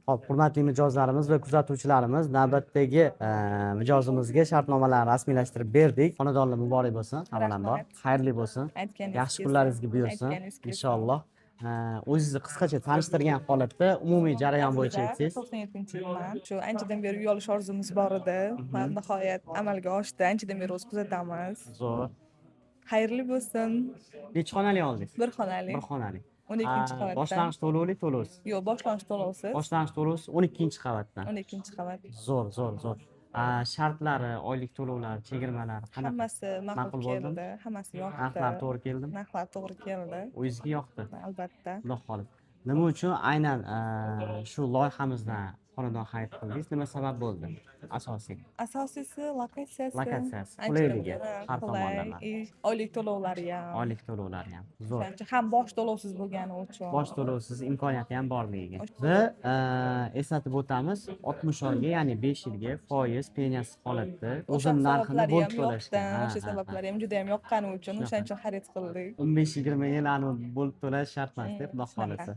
Hop, hurmatli mijozlarimiz va kuzatuvchilarimiz, navbatdagi mijozimizga shartnomalarni rasmiylashtirib berdik. Xonadonlar muborak bo'lsin, avvalambor. Rahmat. Xayrli bo'lsin. Aytganingiz Yaxshi kelsin. kunlaringizga buyursin, Aytganingiz kelsin. inshaalloh. O'zingizni qisqacha tanishtirgan holatda umumiy jarayon bo'yicha aytsangiz. 97-yilman. Shu anchadan beri uy olish orzumuz bor edi. Va nihoyat amalga oshdi. Anchadan beri o'zi kuzatamiz. Zo'r. Xayrli bo'lsin. Necha xonali oldingiz? Bir xonali. Bir xonali. 12-qavatdan. Boshlang'ich to'lovli to'lovsiz. Yo'q, boshlang'ich to'lovsiz. Boshlang'ich to'lovsiz 12-qavatdan. 12-qavat. Zo'r, zo'r, zo'r. Shartlari, oylik to'lovlari, chegirmalari qanaqa? Hammasi Ma'qul ma'qul bo'ldimi? keldi. Hammasi yoqdi. Narxlari to'g'ri keldimi? Narxlar to'g'ri keldi. O'zingizga yoqdi. Albatta. Xudo xohlasa. Nima uchun aynan shu loyihamizdan xonadon xarid qildingiz? Nima sabab bo'ldi? Asosiy. Asosiysi lokatsiyasi. Lokatsiyasi, Anchadan qulayligi beri har qulay. tomonlama. Oylik to'lovlari ham. Oylik to'lovlari ham. Zo'r. O'shancha ham bosh to'lovsiz bo'lgani uchun. Bosh to'lovsiz imkoniyati ham borligiga. Va eslatib o'tamiz, 60 oyga, ya'ni 5 yilga foiz peniyasiz holatda o'zim narxini bo'lib to'lashgan. O'sha sabablari ham juda ham yoqqani uchun o'shaning uchun xarid qildik. 15-20 yil bo'lib to'lash shart emas deb, xudo xohlasa.